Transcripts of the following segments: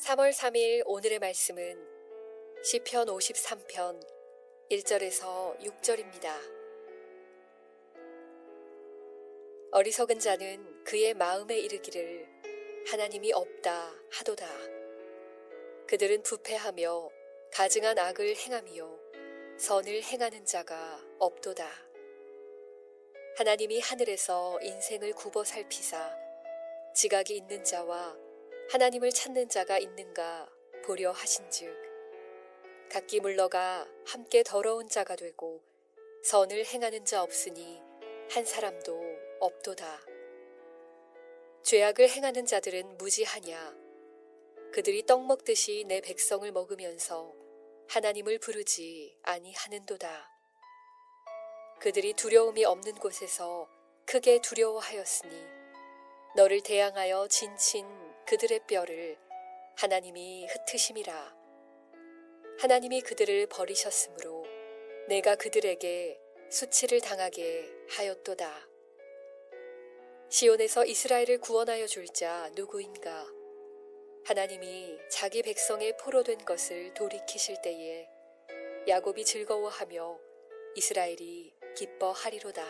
3월 3일 오늘의 말씀은 시편 53편 1절에서 6절입니다. 어리석은 자는 그의 마음에 이르기를 하나님이 없다 하도다. 그들은 부패하며 가증한 악을 행하며 선을 행하는 자가 없도다. 하나님이 하늘에서 인생을 굽어 살피사 지각이 있는 자와 하나님을 찾는 자가 있는가 보려 하신즉 각기 물러가 함께 더러운 자가 되고 선을 행하는 자 없으니 한 사람도 없도다. 죄악을 행하는 자들은 무지하냐. 그들이 떡 먹듯이 내 백성을 먹으면서 하나님을 부르지 아니하는도다. 그들이 두려움이 없는 곳에서 크게 두려워하였으니 너를 대항하여 진친 그들의 뼈를 하나님이 흩으심이라. 하나님이 그들을 버리셨으므로 내가 그들에게 수치를 당하게 하였도다. 시온에서 이스라엘을 구원하여 줄 자 누구인가? 하나님이 자기 백성의 포로된 것을 돌이키실 때에 야곱이 즐거워하며 이스라엘이 기뻐하리로다.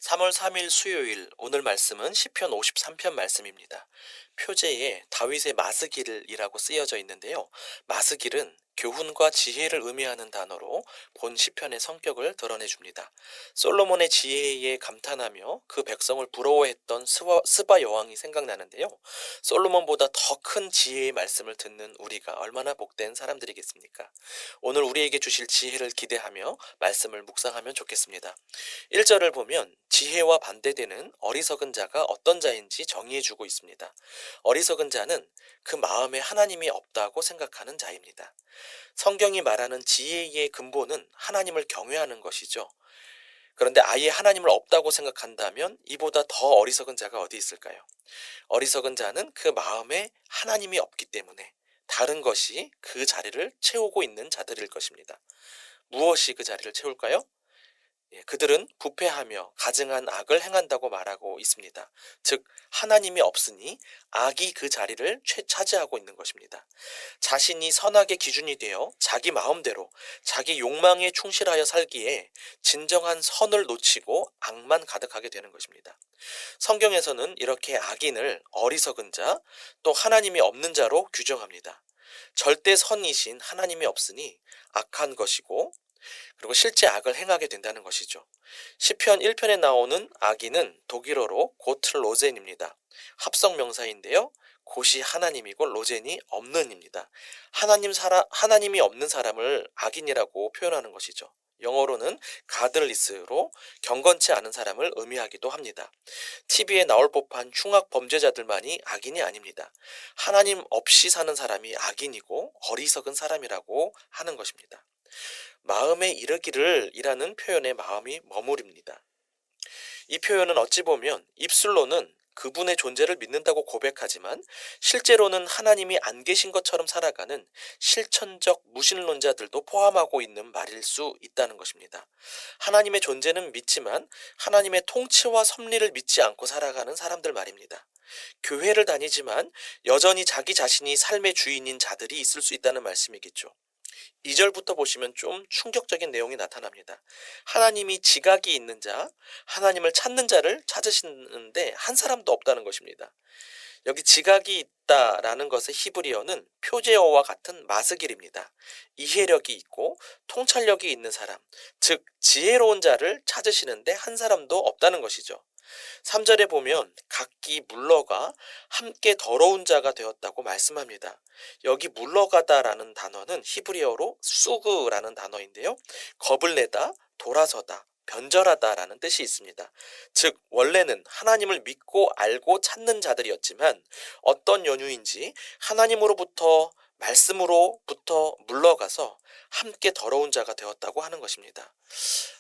3월 3일 수요일 오늘 말씀은 시편 53편 말씀입니다. 표제에 다윗의 마스길이라고 쓰여져 있는데요. 마스길은 교훈과 지혜를 의미하는 단어로 본 시편의 성격을 드러내줍니다. 솔로몬의 지혜에 감탄하며 그 백성을 부러워했던 스바 여왕이 생각나는데요. 솔로몬보다 더 큰 지혜의 말씀을 듣는 우리가 얼마나 복된 사람들이겠습니까? 오늘 우리에게 주실 지혜를 기대하며 말씀을 묵상하면 좋겠습니다. 1절을 보면 지혜와 반대되는 어리석은 자가 어떤 자인지 정의해주고 있습니다. 어리석은 자는 그 마음에 하나님이 없다고 생각하는 자입니다. 성경이 말하는 지혜의 근본은 하나님을 경외하는 것이죠. 그런데 아예 하나님을 없다고 생각한다면 이보다 더 어리석은 자가 어디 있을까요? 어리석은 자는 그 마음에 하나님이 없기 때문에 다른 것이 그 자리를 채우고 있는 자들일 것입니다. 무엇이 그 자리를 채울까요? 그들은 부패하며 가증한 악을 행한다고 말하고 있습니다. 즉 하나님이 없으니 악이 그 자리를 차지하고 있는 것입니다. 자신이 선악의 기준이 되어 자기 마음대로 자기 욕망에 충실하여 살기에 진정한 선을 놓치고 악만 가득하게 되는 것입니다. 성경에서는 이렇게 악인을 어리석은 자, 또 하나님이 없는 자로 규정합니다. 절대 선이신 하나님이 없으니 악한 것이고 그리고 실제 악을 행하게 된다는 것이죠. 시편 1편에 나오는 악인은 독일어로 고트 로젠입니다. 합성 명사인데요. 곧이 하나님이고 로젠이 없는입니다. 하나님이 없는 사람을 악인이라고 표현하는 것이죠. 영어로는 가들리스로 경건치 않은 사람을 의미하기도 합니다. TV에 나올 법한 흉악 범죄자들만이 악인이 아닙니다. 하나님 없이 사는 사람이 악인이고 어리석은 사람이라고 하는 것입니다. 마음에 이르기를 이라는 표현에 마음이 머무릅니다. 이 표현은 어찌 보면 입술로는 그분의 존재를 믿는다고 고백하지만 실제로는 하나님이 안 계신 것처럼 살아가는 실천적 무신론자들도 포함하고 있는 말일 수 있다는 것입니다. 하나님의 존재는 믿지만 하나님의 통치와 섭리를 믿지 않고 살아가는 사람들 말입니다. 교회를 다니지만 여전히 자기 자신이 삶의 주인인 자들이 있을 수 있다는 말씀이겠죠. 2절부터 보시면 좀 충격적인 내용이 나타납니다. 하나님이 지각이 있는 자, 하나님을 찾는 자를 찾으시는데 한 사람도 없다는 것입니다. 여기 지각이 있다라는 것의 히브리어는 표제어와 같은 마스길입니다. 이해력이 있고 통찰력이 있는 사람, 즉 지혜로운 자를 찾으시는데 한 사람도 없다는 것이죠. 3절에 보면 각기 물러가 함께 더러운 자가 되었다고 말씀합니다. 여기 물러가다라는 단어는 히브리어로 수그라는 단어인데요. 겁을 내다, 돌아서다, 변절하다라는 뜻이 있습니다. 즉 원래는 하나님을 믿고 알고 찾는 자들이었지만 어떤 연유인지 하나님으로부터 말씀으로부터 물러가서 함께 더러운 자가 되었다고 하는 것입니다.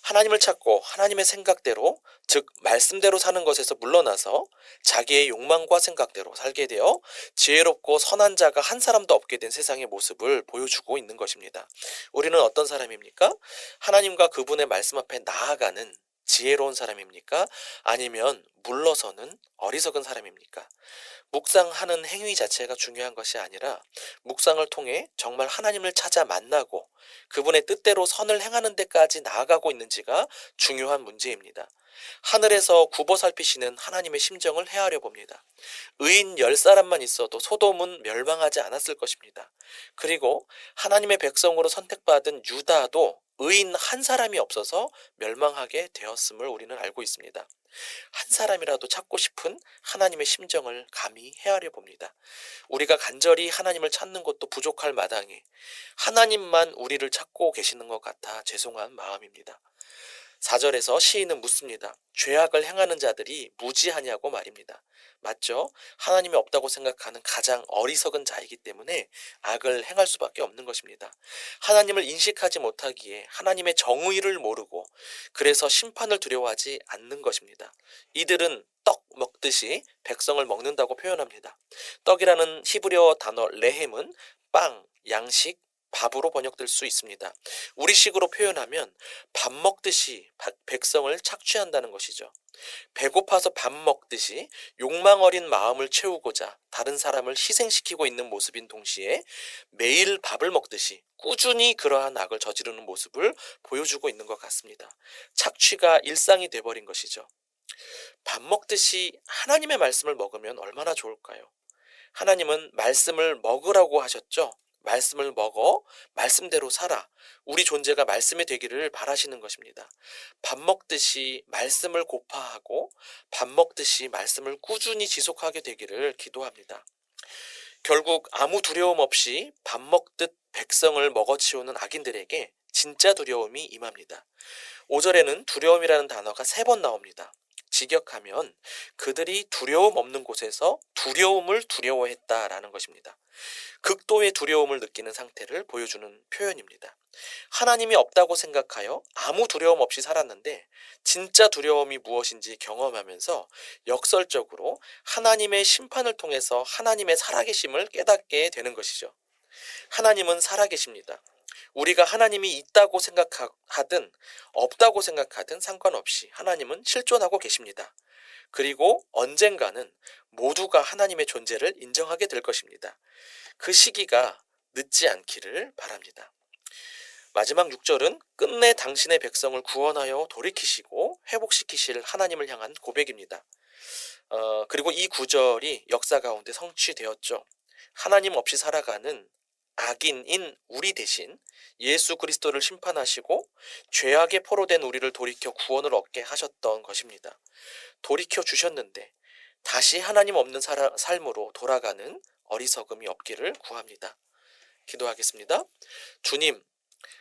하나님을 찾고 하나님의 생각대로, 즉 말씀대로 사는 것에서 물러나서 자기의 욕망과 생각대로 살게 되어 지혜롭고 선한 자가 한 사람도 없게 된 세상의 모습을 보여주고 있는 것입니다. 우리는 어떤 사람입니까? 하나님과 그분의 말씀 앞에 나아가는 지혜로운 사람입니까? 아니면 물러서는 어리석은 사람입니까? 묵상하는 행위 자체가 중요한 것이 아니라 묵상을 통해 정말 하나님을 찾아 만나고 그분의 뜻대로 선을 행하는 데까지 나아가고 있는지가 중요한 문제입니다. 하늘에서 굽어 살피시는 하나님의 심정을 헤아려 봅니다. 의인 10사람만 있어도 소돔은 멸망하지 않았을 것입니다. 그리고 하나님의 백성으로 선택받은 유다도 의인 한 사람이 없어서 멸망하게 되었음을 우리는 알고 있습니다. 한 사람이라도 찾고 싶은 하나님의 심정을 감히 헤아려 봅니다. 우리가 간절히 하나님을 찾는 것도 부족할 마당에 하나님만 우리를 찾고 계시는 것 같아 죄송한 마음입니다. 4절에서 시인은 묻습니다. 죄악을 행하는 자들이 무지하냐고 말입니다. 맞죠? 하나님이 없다고 생각하는 가장 어리석은 자이기 때문에 악을 행할 수밖에 없는 것입니다. 하나님을 인식하지 못하기에 하나님의 정의를 모르고 그래서 심판을 두려워하지 않는 것입니다. 이들은 떡 먹듯이 백성을 먹는다고 표현합니다. 떡이라는 히브리어 단어 레헴은 빵, 양식, 밥으로 번역될 수 있습니다. 우리식으로 표현하면 밥 먹듯이 백성을 착취한다는 것이죠. 배고파서 밥 먹듯이 욕망 어린 마음을 채우고자 다른 사람을 희생시키고 있는 모습인 동시에 매일 밥을 먹듯이 꾸준히 그러한 악을 저지르는 모습을 보여주고 있는 것 같습니다. 착취가 일상이 돼버린 것이죠. 밥 먹듯이 하나님의 말씀을 먹으면 얼마나 좋을까요? 하나님은 말씀을 먹으라고 하셨죠. 말씀을 먹어 말씀대로 살아 우리 존재가 말씀이 되기를 바라시는 것입니다. 밥 먹듯이 말씀을 고파하고 밥 먹듯이 말씀을 꾸준히 지속하게 되기를 기도합니다. 결국 아무 두려움 없이 밥 먹듯 백성을 먹어치우는 악인들에게 진짜 두려움이 임합니다. 5절에는 두려움이라는 단어가 3번 나옵니다. 직역하면 그들이 두려움 없는 곳에서 두려움을 두려워했다라는 것입니다. 극도의 두려움을 느끼는 상태를 보여주는 표현입니다. 하나님이 없다고 생각하여 아무 두려움 없이 살았는데 진짜 두려움이 무엇인지 경험하면서 역설적으로 하나님의 심판을 통해서 하나님의 살아계심을 깨닫게 되는 것이죠. 하나님은 살아계십니다. 우리가 하나님이 있다고 생각하든 없다고 생각하든 상관없이 하나님은 실존하고 계십니다. 그리고 언젠가는 모두가 하나님의 존재를 인정하게 될 것입니다. 그 시기가 늦지 않기를 바랍니다. 마지막 6절은 끝내 당신의 백성을 구원하여 돌이키시고 회복시키실 하나님을 향한 고백입니다. 그리고 이 9절이 역사 가운데 성취되었죠. 하나님 없이 살아가는 악인인 우리 대신 예수 그리스도를 심판하시고 죄악에 포로된 우리를 돌이켜 구원을 얻게 하셨던 것입니다. 돌이켜 주셨는데 다시 하나님 없는 삶으로 돌아가는 어리석음이 없기를 구합니다. 기도하겠습니다. 주님,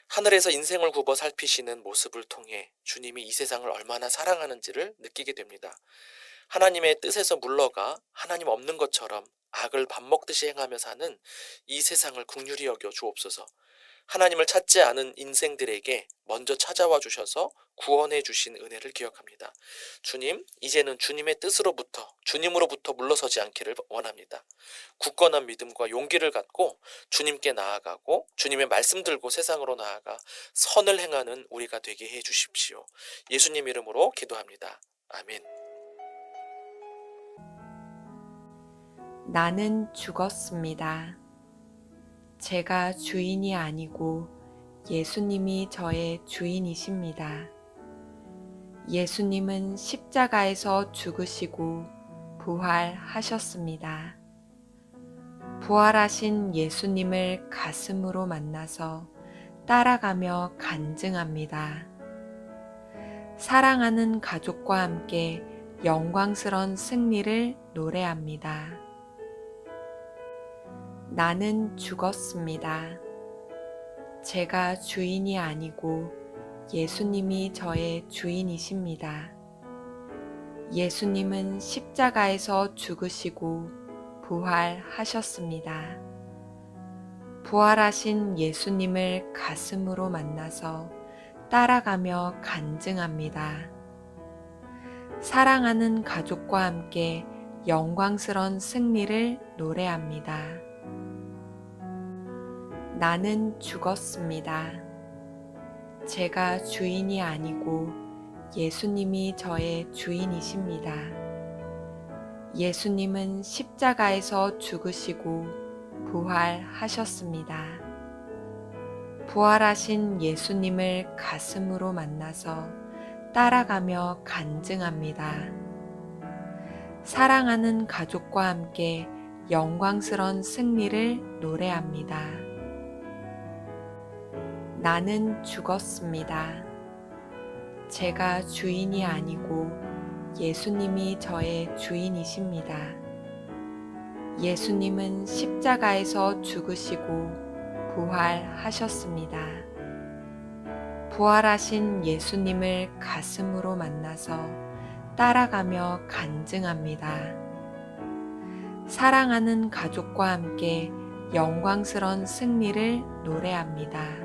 하늘에서 인생을 굽어 살피시는 모습을 통해 주님이 이 세상을 얼마나 사랑하는지를 느끼게 됩니다. 하나님의 뜻에서 물러가 하나님 없는 것처럼 악을 밥 먹듯이 행하며 사는 이 세상을 긍휼히 여겨 주옵소서. 하나님을 찾지 않은 인생들에게 먼저 찾아와 주셔서 구원해 주신 은혜를 기억합니다. 주님, 이제는 주님의 뜻으로부터 주님으로부터 물러서지 않기를 원합니다. 굳건한 믿음과 용기를 갖고 주님께 나아가고 주님의 말씀 들고 세상으로 나아가 선을 행하는 우리가 되게 해 주십시오. 예수님 이름으로 기도합니다. 아멘. 나는 죽었습니다. 제가 주인이 아니고 예수님이 저의 주인이십니다. 예수님은 십자가에서 죽으시고 부활하셨습니다. 부활하신 예수님을 가슴으로 만나서 따라가며 간증합니다. 사랑하는 가족과 함께 영광스런 승리를 노래합니다. 나는 죽었습니다. 제가 주인이 아니고 예수님이 저의 주인이십니다. 예수님은 십자가에서 죽으시고 부활하셨습니다. 부활하신 예수님을 가슴으로 만나서 따라가며 간증합니다. 사랑하는 가족과 함께 영광스런 승리를 노래합니다. 나는 죽었습니다. 제가 주인이 아니고 예수님이 저의 주인이십니다. 예수님은 십자가에서 죽으시고 부활하셨습니다. 부활하신 예수님을 가슴으로 만나서 따라가며 간증합니다. 사랑하는 가족과 함께 영광스런 승리를 노래합니다. 나는 죽었습니다. 제가 주인이 아니고 예수님이 저의 주인이십니다. 예수님은 십자가에서 죽으시고 부활하셨습니다. 부활하신 예수님을 가슴으로 만나서 따라가며 간증합니다. 사랑하는 가족과 함께 영광스런 승리를 노래합니다.